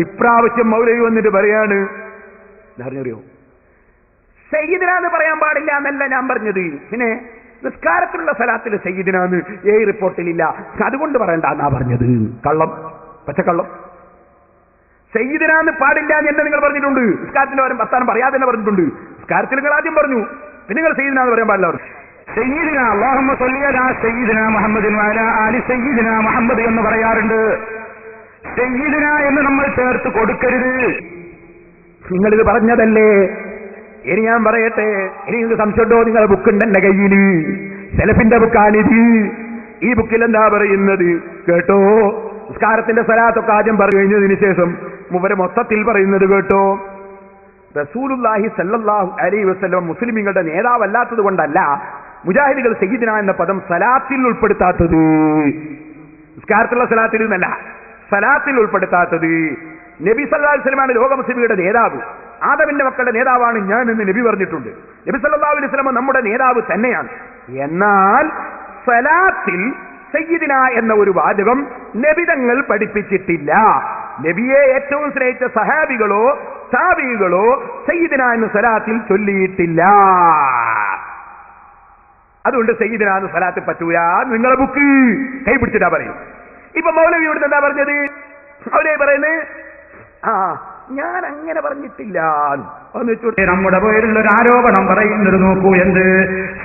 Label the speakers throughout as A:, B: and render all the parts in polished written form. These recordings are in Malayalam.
A: ഇപ്രാവശ്യം മൗലവി വന്നിട്ട് പറയാണ്, അറിയോ, സയ്യിദിനാന്ന് പറയാൻ പാടില്ല എന്നല്ല ഞാൻ പറഞ്ഞത്. പിന്നെ നിസ്കാരത്തിലുള്ള സ്ഥലത്തിൽ സയ്യിദിനാന്ന് റിപ്പോർട്ടിലില്ല, അതുകൊണ്ട് പറയണ്ട എന്നാ പറഞ്ഞത്. കള്ളം, പച്ചക്കള്ളം. സയ്യിദിനാന്ന് പാടില്ല എന്ന് നിങ്ങൾ പറഞ്ഞിട്ടുണ്ട്. നിസ്കാരത്തിന്റെ പകരം വർത്താനം പറയാതെ തന്നെ പറഞ്ഞിട്ടുണ്ട്. നിസ്കാരത്തിൽ നിങ്ങൾ ആദ്യം പറഞ്ഞു, പിന്നെ നിങ്ങൾ സയ്യിദിനാന്ന് പറയാൻ പാടില്ല.
B: സയ്യിദിന അല്ലാഹുമ്മ സ്വല്ലി അലാ സയ്യിദിന മുഹമ്മദിൻ വഅലാ ആലി സയ്യിദിന മുഹമ്മദ് എന്ന് പറയാറുണ്ട്. സയ്യിദിന എന്ന് നമ്മൾ ചേർത്ത് കൊടുക്കരുത്.
A: നിങ്ങളിത് പറഞ്ഞതല്ലേ? ഇനി ഞാൻ പറയട്ടെ, ഇനി നിങ്ങൾക്ക് സംശയമുണ്ടോ? നിങ്ങളുടെ ബുക്കുണ്ട് എന്റെ കയ്യിൽ, സെലഫിന്റെ ബുക്കാണിത്. ഈ ബുക്കിൽ എന്താ പറയുന്നത് കേട്ടോ? നിസ്കാരത്തിന്റെ സ്വലാത്തൊക്കെ ആദ്യം പറഞ്ഞു കഴിഞ്ഞതിന് ശേഷം മുവരെ മൊത്തത്തിൽ പറയുന്നത് കേട്ടോ. റസൂലുള്ളാഹി സ്വല്ലല്ലാഹു അലൈഹി വസല്ലം മുസ്ലിമീങ്ങളുടെ നേതാവല്ലാത്തത് കൊണ്ടല്ല മുജാഹിദുകൾ സയ്യിദിന എന്ന പദം സലാത്തിൽ ഉൾപ്പെടുത്താത്തത്. നിസ്കാരത്തിലുള്ള സലാത്തിൽ നിന്നല്ല, സലാത്തിൽ ഉൾപ്പെടുത്താത്തത്. നബി സല്ലല്ലാഹു അലൈഹി വസല്ലമാണ് ലോക മുസ്ലിമീങ്ങളുടെ നേതാവ്. ആദമിന്റെ മക്കളുടെ നേതാവാണ് ഞാൻ എന്ന് നബി പറഞ്ഞിട്ടുണ്ട്. നബി സല്ലല്ലാഹു അലൈഹി വസല്ലം നമ്മുടെ നേതാവ് തന്നെയാണ്. എന്നാൽ സലാത്തിൽ സയ്യിദിന എന്ന ഒരു വാചകം നബിതങ്ങൾ പഠിപ്പിച്ചിട്ടില്ല. നബിയെ ഏറ്റവും സ്നേഹിച്ച സഹാബികളോ താബികളോ സയ്യിദിന എന്ന സലാത്തിൽ ചൊല്ലിയിട്ടില്ല. അതുകൊണ്ട് സയ്യിദിന എന്ന സലാത്തിൽ പറ്റൂല. നിങ്ങളെ ബുക്ക് കൈപിടിച്ചിട്ടാ പറയും. ഇപ്പൊ മൗലവി ഇവിടുന്ന് എന്താ പറഞ്ഞത്? മൗലവി പറയുന്നത് ഞാൻ അങ്ങനെ പറഞ്ഞിട്ടില്ല.
B: നമ്മുടെ പേരിലുള്ള ഒരു ആരോപണം പറയുന്നത് നോക്കൂ. എന്ത്?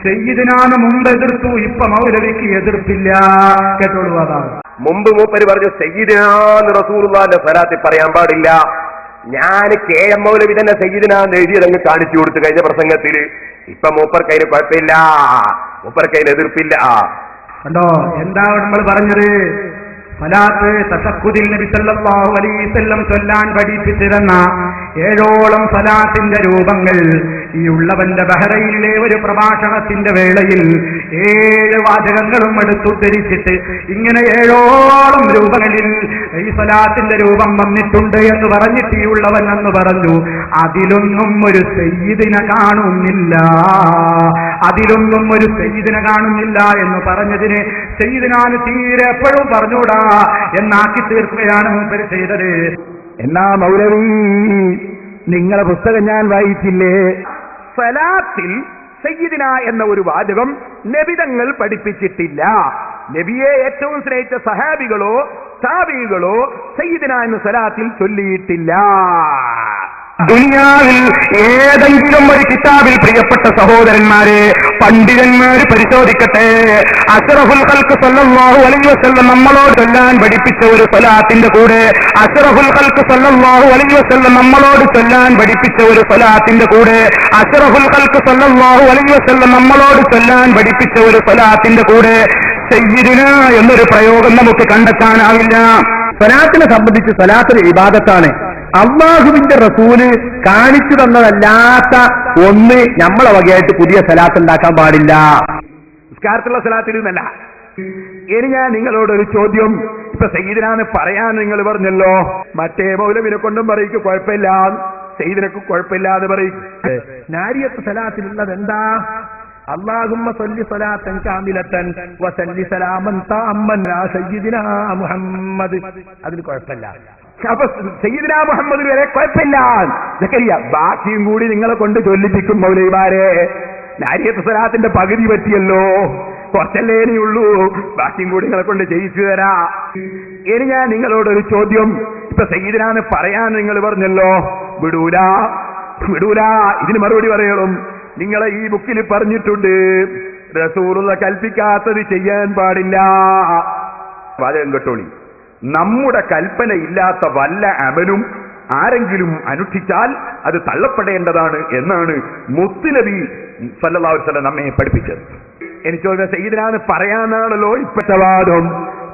B: സയ്യിദിനാന്ന് മുമ്പ് എതിർത്തു, ഇപ്പൊ മൗലവിക്ക് എതിർപ്പില്ല. കേട്ടോളൂ. അതാണ്
C: മുമ്പ് മൂപ്പര് പറഞ്ഞു സയ്യിദിനാന്ന് റസൂലുള്ളാഹിന്റെ സ്വലാത്തിൽ പറയാൻ പാടില്ല. ഞാൻ KM മൗലവി തന്നെ സയ്യിദിനാന്ന് എഴുതിയതങ്ങ് കാണിച്ചു കൊടുത്തു കഴിഞ്ഞ പ്രസംഗത്തിൽ. ഇപ്പൊ മൂപ്പർക്കതിന് കുഴപ്പമില്ല, മൂപ്പർക്കതിന് എതിർപ്പില്ല.
B: കണ്ടോ എന്താ നമ്മൾ പറഞ്ഞത്? സലാത്ത് തശഹ്ഹുദിൽ നബി സല്ലല്ലാഹു അലൈഹി വസല്ലം ചൊല്ലാൻ പഠിപ്പിച്ചിരുന്ന 7ഓളം സലാത്തിന്റെ രൂപങ്ങൾ ഈ ഉള്ളവന്റെ ബഹ്റൈനിലെ ഒരു പ്രഭാഷണത്തിന്റെ വേളയിൽ 7 വാചകങ്ങളും എടുത്തുദ്ധരിച്ചിട്ട് ഇങ്ങനെ 7ഓളം രൂപങ്ങളിൽ ഈ സലാത്തിന്റെ രൂപം വന്നിട്ടുണ്ട് എന്ന് പറഞ്ഞിട്ട് ഈ ഉള്ളവൻ എന്ന് പറഞ്ഞു, അതിലൊന്നും ഒരു സയ്യിദിന കാണുന്നില്ല, അതിലൊന്നും ഒരു സയ്യിദിന കാണുന്നില്ല എന്ന് പറഞ്ഞതിന് സയ്യിദിനാന് തീരെ എപ്പോഴും പറഞ്ഞൂടാ എന്നാക്കി തീർക്കുകയാണ് മൂപ്പര് ചെയ്തത്.
A: എന്നാ മൗലവി, നിങ്ങളെ പുസ്തകം ഞാൻ വായിച്ചില്ലേ? സലാത്തിൽ സയ്യിദിന എന്ന ഒരു വാചകം നബിതങ്ങൾ പഠിപ്പിച്ചിട്ടില്ല. നബിയെ ഏറ്റവും സ്നേഹിച്ച സഹാബികളോ താബികളോ സയ്യിദിന എന്ന സലാത്തിൽ ചൊല്ലിയിട്ടില്ല.
B: ദുനിയാവിൽ ഏതെങ്കിലും ഒരു കിതാബിൽ പ്രിയപ്പെട്ട സഹോദരന്മാരെ പണ്ഡിതന്മാര് പരിശോധിക്കട്ടെ, അഷ്റഫുൽ ഖൽഖ് സല്ലല്ലാഹു അലൈഹി വസല്ലം നമ്മളോട് ചൊല്ലാൻ പഠിപ്പിച്ച ഒരു സ്വലാത്തിന്റെ കൂടെ, അഷ്റഫുൽ ഖൽഖ് സല്ലല്ലാഹു അലൈഹി വസല്ലം നമ്മളോട് ചൊല്ലാൻ പഠിപ്പിച്ച ഒരു സ്വലാത്തിന്റെ കൂടെ, അഷ്റഫുൽ ഖൽഖ് സല്ലല്ലാഹു അലൈഹി വസല്ലം നമ്മളോട് ചൊല്ലാൻ പഠിപ്പിച്ച ഒരു സ്വലാത്തിന്റെ കൂടെ സയ്യിദിന എന്നൊരു പ്രയോഗം നമുക്ക് കണ്ടെത്താനാവില്ല. സ്വലാത്തിനെ സംബന്ധിച്ച് സ്വലാത്ത് ഇബാദത്താണ്. അല്ലാഹുവിന്റെ റസൂല് കാണിച്ചു തന്നതല്ലാത്ത ഒന്ന് നമ്മളെ വകയായിട്ട് പുതിയ സലാത്ത് ഉണ്ടാക്കാൻ പാടില്ല.
A: നിസ്കാരത്തുള്ള സലാത്തിൽ നിന്നല്ല. ഇനി ഞാൻ നിങ്ങളോടൊരു ചോദ്യം. ഇപ്പൊ സയ്യിദിനാന്ന് പറയാൻ നിങ്ങൾ പറഞ്ഞല്ലോ, മറ്റേ മൗലവിനെ കൊണ്ടും പറയിക്ക് കുഴപ്പമില്ല, സയ്യിദിനക്ക് കുഴപ്പമില്ല എന്ന് പറയും. നാരിയത്ത് സലാത്തിലുള്ളത് എന്താ? അല്ലാഹുമ്മ സ്വല്ലി സ്വലാത്തൻ കാമിലത്തൻ വസല്ലി സലാമൻ തഅമ്മൻ അലാ സയ്യിദിനാ മുഹമ്മദ്. അതിന് കുഴപ്പമില്ല. അപ്പൊ സയ്യിദിനാ മുഹമ്മദ് വരെ കുഴപ്പമില്ല. സക്കരിയ ബാക്കിയും കൂടി നിങ്ങളെ കൊണ്ട് ചൊല്ലിപ്പിക്കും മൗലവിമാരെ. നാരിയത്ത് സ്വലാത്തിന്റെ പകുതി പറ്റിയല്ലോ, കുറച്ചല്ലേ ഇനിയുള്ളൂ, ബാക്കിയും കൂടി നിങ്ങളെ കൊണ്ട് ചെയ്യിച്ചു തരാ. ഇനി ഞാൻ നിങ്ങളോടൊരു ചോദ്യം. ഇപ്പൊ സയ്യിദിനാന്ന് പറയാൻ നിങ്ങൾ പറഞ്ഞല്ലോ, വിടൂല വിടൂല. ഇതിന് മറുപടി പറയണം. നിങ്ങളെ ഈ ബുക്കിൽ പറഞ്ഞിട്ടുണ്ട് റസൂലുള്ള കൽപ്പിക്കാത്തത് ചെയ്യാൻ പാടില്ല. വാചകം കേട്ടോളി. നമ്മുടെ കൽപ്പന ഇല്ലാത്ത വല്ല അമലും ആരെങ്കിലും അനുഷ്ഠിച്ചാൽ അത് തള്ളപ്പെടേണ്ടതാണ് എന്നാണ് മുത്തുനബി സല്ലല്ലാഹു അലൈഹി വസല്ലം നമ്മെ പഠിപ്പിച്ചത്. എനിക്ക് തോന്നുന്നത് സയ്യിദിനാന്ന് പറയാനാണല്ലോ ഇപ്പോഴത്തെ വാദം.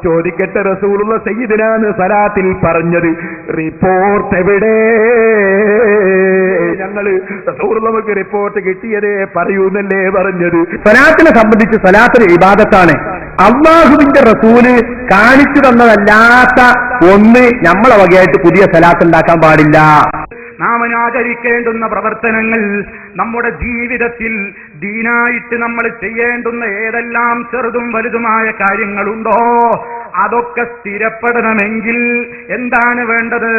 A: ചോദിക്കട്ടെ, റസൂലുള്ള സയ്യിദിനാന്ന് സലാത്തിൽ പറഞ്ഞത് റിപ്പോർട്ട് എവിടെ? ഞങ്ങള് റസൂലുള്ളാഹിക്ക് റിപ്പോർട്ട് കിട്ടിയതേ പറയൂന്നല്ലേ പറഞ്ഞത്.
B: സലാത്തിനെ സംബന്ധിച്ച് സലാത്ത് ഇബാദത്താണ്. അല്ലാഹുവിന്റെ റസൂല് കാണിച്ചു തന്നതല്ലാത്ത ഒന്ന് നമ്മളെ വകയായിട്ട് പുതിയ സലാത്ത് ഉണ്ടാക്കാൻ പാടില്ല. നാം ആചരിക്കേണ്ടുന്ന പ്രവർത്തനങ്ങൾ നമ്മുടെ ജീവിതത്തിൽ ദീനായിട്ട് നമ്മൾ ചെയ്യേണ്ടുന്ന ഏതെല്ലാം ചെറുതും വലുതുമായ കാര്യങ്ങളുണ്ടോ അതൊക്കെ സ്ഥിരപ്പെടണമെങ്കിൽ എന്താണ് വേണ്ടത്?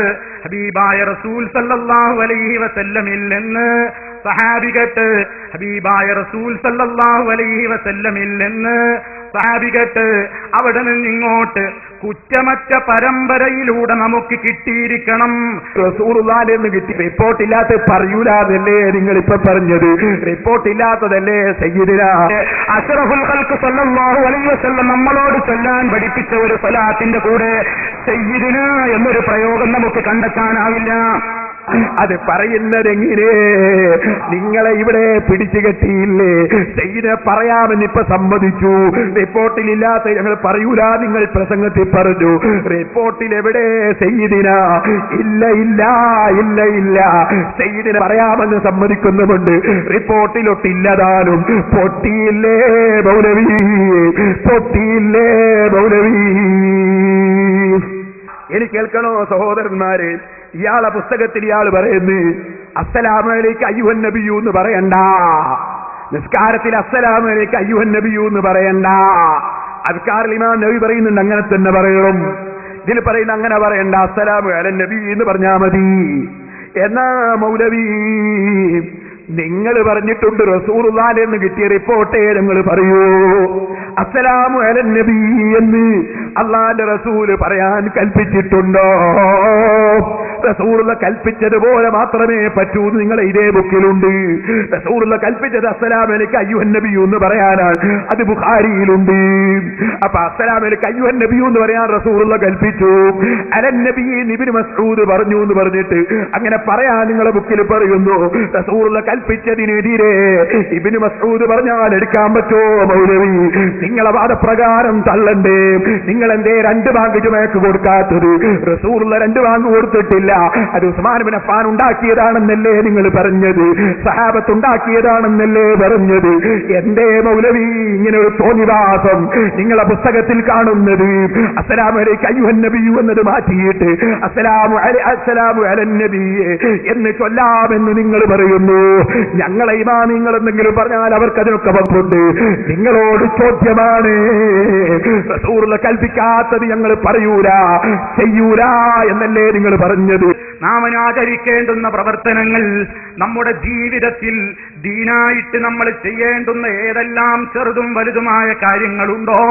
B: ഹബീബായ റസൂൽ സല്ലല്ലാഹു അലൈഹി വസല്ലമിൽ നിന്ന് സഹാബികട്ട്, ഹബീബായ റസൂൽ സല്ലല്ലാഹു അലൈഹി വസല്ലമിൽ നിന്ന് സഹാബികട്ട്, അവിടെ നിന്നിങ്ങോട്ട് കുറ്റമറ്റ പരമ്പരയിലൂടെ നമുക്ക് കിട്ടിയിരിക്കണം.
A: റസൂലുള്ളാഹിൽ നിന്ന് കിട്ടി റിപ്പോർട്ടില്ലാത്ത പറയൂലാതല്ലേ നിങ്ങളിപ്പോ പറഞ്ഞത്? റിപ്പോർട്ടില്ലാത്തതല്ലേ സയ്യിദുനാ
B: അഷ്റഫുൽ ഖൽഖ് സല്ലല്ലാഹു അലൈഹി വസല്ലം നമ്മളോട് ചൊല്ലാൻ പഠിപ്പിച്ച ഒരു സ്വലാത്തിന്റെ കൂടെ സയ്യിദുനാ എന്നൊരു പ്രയോഗം നമുക്ക് കണ്ടെത്താനാവില്ല.
A: അത് പറയുന്നതെങ്ങനെ? നിങ്ങളെ ഇവിടെ പിടിച്ചു കെട്ടിയില്ലേ? സയ്യിദിനെ പറയാമെന്നിപ്പോ സമ്മതിച്ചു. റിപ്പോർട്ടിലില്ലാത്ത ഞങ്ങൾ പറയൂല, നിങ്ങൾ പ്രസംഗത്തിൽ പറഞ്ഞു. റിപ്പോർട്ടിൽ എവിടെ സയ്യിദിന? ഇല്ല ഇല്ല ഇല്ല ഇല്ല. സയ്യിദിനെ പറയാമെന്ന് സമ്മതിക്കുന്നുമുണ്ട്, റിപ്പോർട്ടിലൊട്ടില്ലതാനും. പൊട്ടിയില്ലേ മൗലവി, പൊട്ടിയില്ലേ മൗലവി? എനിക്ക് കേൾക്കണോ സഹോദരന്മാരെ? ഇയാളെ പുസ്തകത്തിൽ ഇയാൾ പറയുന്നു അസ്സലാമു അലൈക അയ്യുഹൻ നബിയു എന്ന് പറയണ്ട. നിസ്കാരത്തിൽ അസ്സലാമു അലൈക അയ്യുഹൻ നബിയു എന്ന് പറയണ്ട. അദ്കാറിൽ ഇമാം നബി പറയുന്നുണ്ട് അങ്ങനെ തന്നെ പറയണം. ഇതിൽ പറയുന്ന അങ്ങനെ പറയണ്ട, അസ്സലാമു അലൻ നബി എന്ന് പറഞ്ഞാ മതി. എന്നാ മൗലവി നിങ്ങൾ പറഞ്ഞിട്ടുണ്ട് റസൂലുള്ളാഹിൽ നിന്ന് കിട്ടിയ റിപ്പോർട്ടേ നിങ്ങൾ പറയൂ. അസ്സലാമു അലൻ നബി എന്ന് അള്ളാന്റെ റസൂല് പറയാൻ കൽപ്പിച്ചിട്ടുണ്ടോ? റസൂലുള്ള കൽപ്പിച്ചതുപോലെ മാത്രമേ പറ്റൂ. നിങ്ങളെ ഇതേ ബുക്കിലുണ്ട്. റസൂലുള്ള കൽപ്പിച്ചത് അസ്സലാമു അലൈക അയ്യുഹൻ നബിയു എന്ന് പറയാനാണ്. അത് ബുഖാരിയിലുണ്ട്. അപ്പൊ അസ്സലാമു അലൈക അയ്യുഹൻ നബിയു എന്ന് പറയാൻ റസൂലുള്ള കൽപ്പിച്ചു. അലൻ നബി ഇബ്നു മസ്ഊദ് പറഞ്ഞു എന്ന് പറഞ്ഞിട്ട് അങ്ങനെ പറയാൻ നിങ്ങളെ ബുക്കിൽ പറയുന്നു. റസൂലുള്ള കൽപ്പിച്ചതിനെതിരെ ഇബ്നു മസ്ഊദ് പറഞ്ഞാൽ എടുക്കാൻ പറ്റോ മൗലവി? നിങ്ങളെ വാദപ്രകാരം തള്ളണ്ടേ? നിങ്ങൾ എന്തേ 2 ബാങ്ക് ജുമയ്ക്ക് കൊടുക്കാത്തത്? റസൂലുള്ള 2 ബാങ്ക് കൊടുത്തിട്ടില്ല. അത് ഉസ്മാൻ ഇബ്നു അഫ്ഫാൻ ഉണ്ടാക്കിയതാണെന്നല്ലേ നിങ്ങൾ പറഞ്ഞത്? സഹാബത്ത് ഉണ്ടാക്കിയതാണെന്നല്ലേ പറഞ്ഞത്? എന്തേ മൗലവി ഇങ്ങനെ ഒരു തോന്നിവാസം നിങ്ങളെ കാണുന്നത്? അസ്സലാമു അലൈക അയ്യുഹൻ നബിയു എന്നത് മാറ്റിയിട്ട് അസ്സലാമു അലൻ നബി എന്ന് ചൊല്ലാമെന്ന് നിങ്ങൾ പറയുന്നു. ഞങ്ങളെ ഇമാമിങ്ങൾ എന്തെങ്കിലും പറഞ്ഞാൽ അവർക്ക് അതിനൊക്കെ വകുപ്പുണ്ട്. നിങ്ങളോട് ചോദ്യമാണ്, റസൂലുള്ള കൽപ്പിക്കാത്തത് ഞങ്ങൾ പറയൂല ചെയ്യൂല എന്നല്ലേ നിങ്ങൾ പറഞ്ഞത്?
B: നാം ആചരിക്കേണ്ടുന്ന പ്രവർത്തനങ്ങൾ നമ്മുടെ ജീവിതത്തിൽ ദീനായിട്ട് നമ്മൾ ചെയ്യേണ്ടുന്ന ഏതെല്ലാം ചെറുതും വലുതുമായ കാര്യങ്ങളുണ്ടോ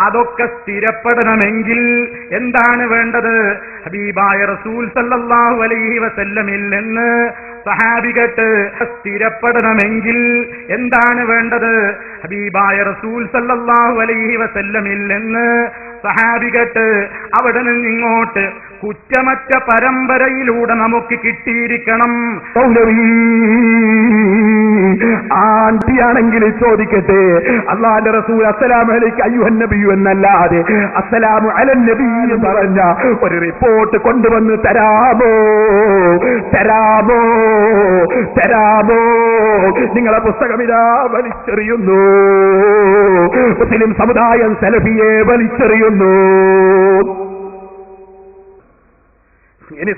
B: അതൊക്കെ സ്ഥിരപ്പെടണമെങ്കിൽ എന്താണ് വേണ്ടത്? ഹബീബായ റസൂൽ സല്ലല്ലാഹു അലൈഹി വസല്ലമിൽ നിന്ന് സഹാബികട്ട് സ്ഥിരപ്പെടണമെങ്കിൽ എന്താണ് വേണ്ടത്? ഹബീബായ റസൂൽ സല്ലല്ലാഹു അലൈഹി വസല്ലമിൽ നിന്ന് സഹാബികട്ട് അവിടെ നിന്നിങ്ങോട്ട് കുറ്റമറ്റ പരമ്പരയിലൂടെ നമുക്ക് കിട്ടിയിരിക്കണം.
A: ആണ്ടിയാണെങ്കിൽ ചോദിക്കട്ടെ, അല്ലാഹുവിന്റെ റസൂൽ അസ്സലാമു അലൈക അയ്യുഹൻ നബിയു എന്നല്ലാതെ അസ്സലാമു അലൻ നബി എന്ന് പറഞ്ഞ ഒരു റിപ്പോർട്ട് കൊണ്ടുവന്ന് തരാമോ? തരാമോ? തരാമോ? നിങ്ങളെ പുസ്തകം ഇതാ വലിച്ചെറിയുന്നു. മുസ്ലിം സമുദായം സലഫിയെ വലിച്ചെറിയുന്നു. ഇനി